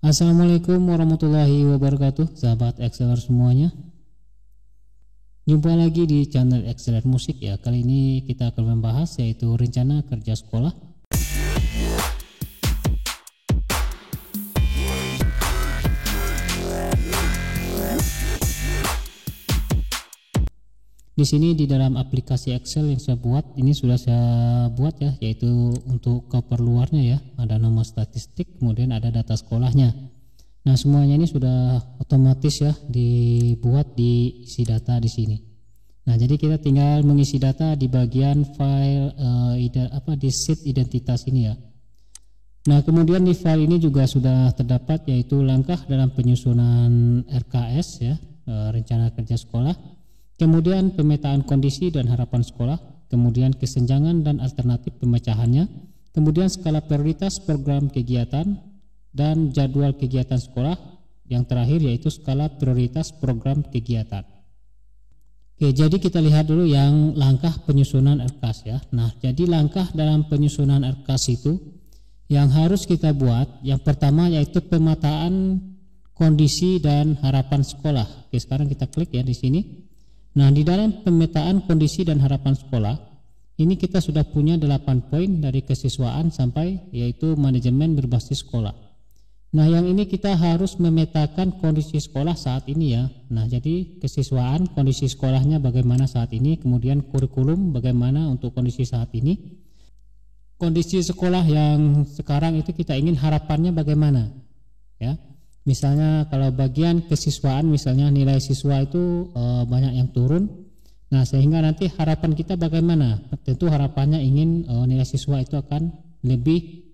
Assalamualaikum warahmatullahi wabarakatuh, sahabat Exceller semuanya. Jumpa lagi di channel Exceller Musik ya. Kali ini kita akan membahas yaitu rencana kerja sekolah. Di sini di dalam aplikasi Excel yang saya buat, ini sudah saya buat ya, yaitu untuk keperluannya ya. Ada nomor statistik, kemudian ada data sekolahnya. Nah, semuanya ini sudah otomatis ya dibuat di isi data di sini. Nah, jadi kita tinggal mengisi data di bagian file di sheet identitas ini ya. Nah, kemudian di file ini juga sudah terdapat yaitu langkah dalam penyusunan RKS ya, rencana kerja sekolah. Kemudian pemetaan kondisi dan harapan sekolah, kemudian kesenjangan dan alternatif pemecahannya, kemudian skala prioritas program kegiatan dan jadwal kegiatan sekolah, yang terakhir yaitu skala prioritas program kegiatan. Oke, jadi kita lihat dulu yang langkah penyusunan RKAS ya. Nah, jadi langkah dalam penyusunan RKAS itu yang harus kita buat, yang pertama yaitu pemetaan kondisi dan harapan sekolah. Oke, sekarang kita klik ya di sini. Nah, di dalam pemetaan kondisi dan harapan sekolah, ini kita sudah punya 8 poin dari kesiswaan sampai yaitu manajemen berbasis sekolah. Nah, yang ini kita harus memetakan kondisi sekolah saat ini ya. Nah, jadi kesiswaan, kondisi sekolahnya bagaimana saat ini, kemudian kurikulum bagaimana untuk kondisi saat ini. Kondisi sekolah yang sekarang itu kita ingin harapannya bagaimana ya. Misalnya kalau bagian kesiswaan, misalnya nilai siswa itu banyak yang turun. Nah, sehingga nanti harapan kita bagaimana? Tentu harapannya ingin nilai siswa itu akan lebih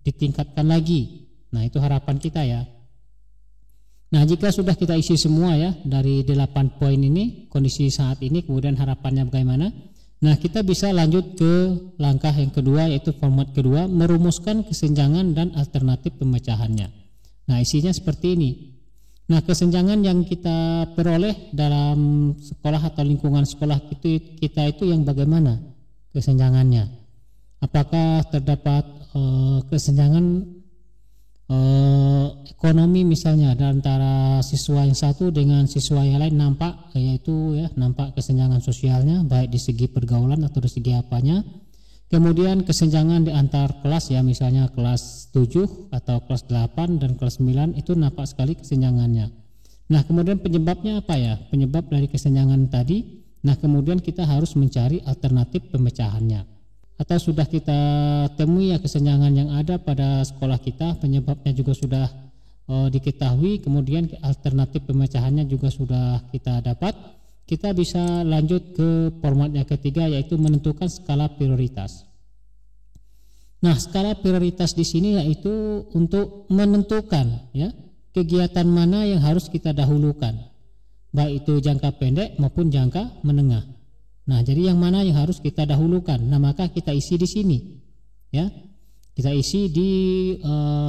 ditingkatkan lagi. Nah, itu harapan kita ya. Nah, jika sudah kita isi semua ya dari 8 poin ini, kondisi saat ini, kemudian harapannya bagaimana? Nah, kita bisa lanjut ke langkah yang kedua yaitu format kedua, merumuskan kesenjangan dan alternatif pemecahannya. Nah, isinya seperti ini. Nah, kesenjangan yang kita peroleh dalam sekolah atau lingkungan sekolah kita itu yang bagaimana kesenjangannya? Apakah terdapat kesenjangan ekonomi misalnya antara siswa yang satu dengan siswa yang lain nampak, yaitu ya nampak kesenjangan sosialnya baik di segi pergaulan atau di segi apanya. Kemudian kesenjangan di antar kelas ya, misalnya kelas 7 atau kelas 8 dan kelas 9 itu nampak sekali kesenjangannya. Nah, kemudian penyebabnya apa ya? Penyebab dari kesenjangan tadi. Nah, kemudian kita harus mencari alternatif pemecahannya. Atau sudah kita temui ya kesenjangan yang ada pada sekolah kita, penyebabnya juga sudah diketahui, kemudian alternatif pemecahannya juga sudah kita dapat. Kita bisa lanjut ke formatnya ketiga yaitu menentukan skala prioritas. Nah, skala prioritas di sini yaitu untuk menentukan ya kegiatan mana yang harus kita dahulukan, baik itu jangka pendek maupun jangka menengah. Nah, jadi yang mana yang harus kita dahulukan? Nah, maka kita isi di sini ya. Kita isi di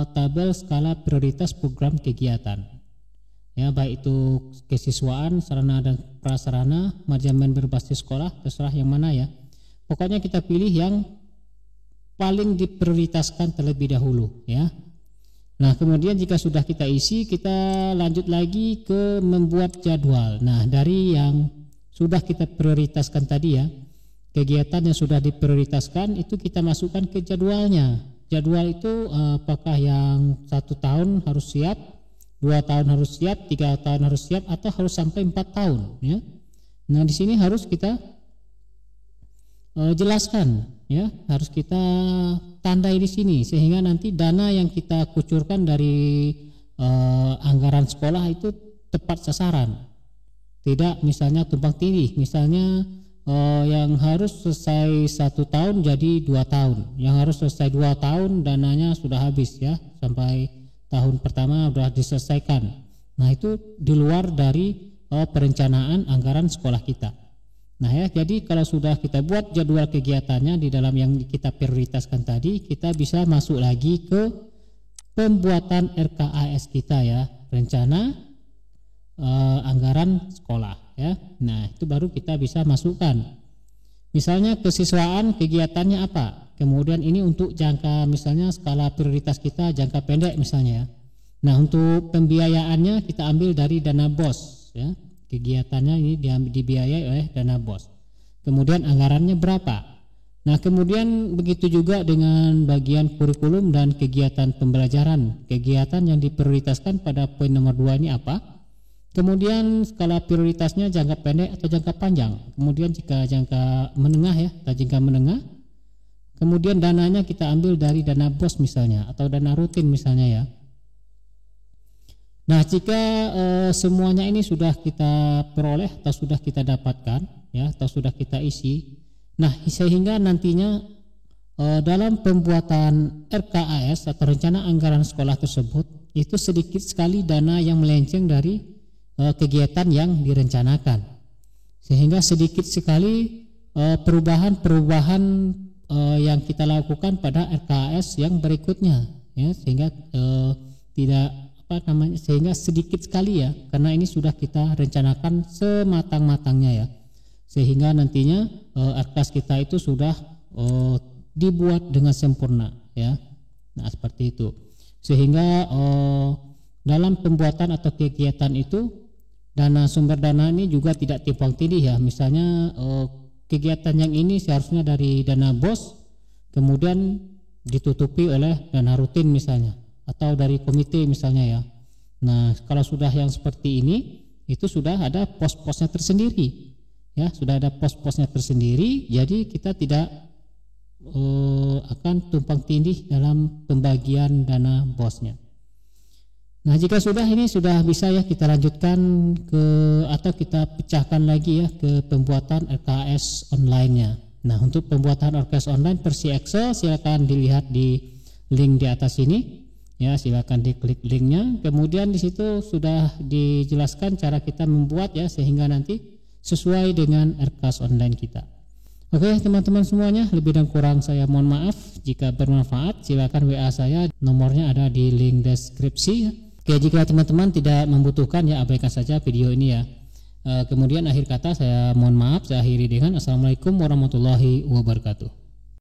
tabel skala prioritas program kegiatan. Ya, baik itu kesiswaan, sarana dan prasarana, manajemen berbasis sekolah, terserah yang mana ya. Pokoknya kita pilih yang paling diprioritaskan terlebih dahulu ya. Nah, kemudian jika sudah kita isi, kita lanjut lagi ke membuat jadwal. Nah, dari yang sudah kita prioritaskan tadi ya, kegiatan yang sudah diprioritaskan itu kita masukkan ke jadwalnya. Jadwal itu apakah yang 1 tahun harus siap, 2 tahun harus siap, 3 tahun harus siap, atau harus sampai 4 tahun ya. Nah, di sini harus kita jelaskan ya, harus kita tandai di sini sehingga nanti dana yang kita kucurkan dari anggaran sekolah itu tepat sasaran. Tidak misalnya tumpang tindih, misalnya yang harus selesai 1 tahun jadi 2 tahun, yang harus selesai 2 tahun dananya sudah habis ya, sampai tahun pertama sudah diselesaikan. Nah, itu di luar dari perencanaan anggaran sekolah kita. Nah ya, jadi kalau sudah kita buat jadwal kegiatannya di dalam yang kita prioritaskan tadi, kita bisa masuk lagi ke pembuatan RKAS kita ya, rencana anggaran sekolah ya. Nah, itu baru kita bisa masukkan. Misalnya kesiswaan kegiatannya apa? Kemudian ini untuk jangka misalnya skala prioritas kita jangka pendek misalnya ya. Nah, untuk pembiayaannya kita ambil dari dana BOS ya. Kegiatannya ini dibiayai oleh dana BOS. Kemudian anggarannya berapa? Nah, kemudian begitu juga dengan bagian kurikulum dan kegiatan pembelajaran. Kegiatan yang diprioritaskan pada poin nomor 2 ini apa? Kemudian skala prioritasnya jangka pendek atau jangka panjang. Kemudian jika jangka menengah ya, jangka menengah. Kemudian dananya kita ambil dari dana BOS misalnya atau dana rutin misalnya ya. Nah, jika semuanya ini sudah kita peroleh atau sudah kita dapatkan ya, atau sudah kita isi, nah sehingga nantinya dalam pembuatan RKAS atau rencana anggaran sekolah tersebut itu sedikit sekali dana yang melenceng dari kegiatan yang direncanakan, sehingga sedikit sekali perubahan-perubahan yang kita lakukan pada RKAS yang berikutnya ya, sehingga tidak sehingga sedikit sekali ya, karena ini sudah kita rencanakan sematang-matangnya ya, sehingga nantinya RKAS kita itu sudah dibuat dengan sempurna ya. Nah, seperti itu, sehingga dalam pembuatan atau kegiatan itu dana sumber dana ini juga tidak timpang tindih ya. Misalnya kegiatan yang ini seharusnya dari dana BOS, kemudian ditutupi oleh dana rutin misalnya, atau dari komite misalnya ya. Nah, kalau sudah yang seperti ini, itu sudah ada pos-posnya tersendiri ya, sudah ada pos-posnya tersendiri, jadi kita tidak akan tumpang tindih dalam pembagian dana BOS-nya. Nah, jika sudah ini sudah bisa ya, kita lanjutkan ke atau kita pecahkan lagi ya ke pembuatan RKAS online-nya. Nah, untuk pembuatan RKAS online versi Excel silakan dilihat di link di atas ini. Ya, silakan diklik linknya. Kemudian di situ sudah dijelaskan cara kita membuat ya, sehingga nanti sesuai dengan RKAS online kita. Oke teman-teman semuanya, lebih dan kurang saya mohon maaf. Jika bermanfaat silakan WA saya, nomornya ada di link deskripsi. Oke, jika teman-teman tidak membutuhkan ya abaikan saja video ini ya. Kemudian akhir kata saya mohon maaf, saya akhiri dengan Assalamualaikum warahmatullahi wabarakatuh.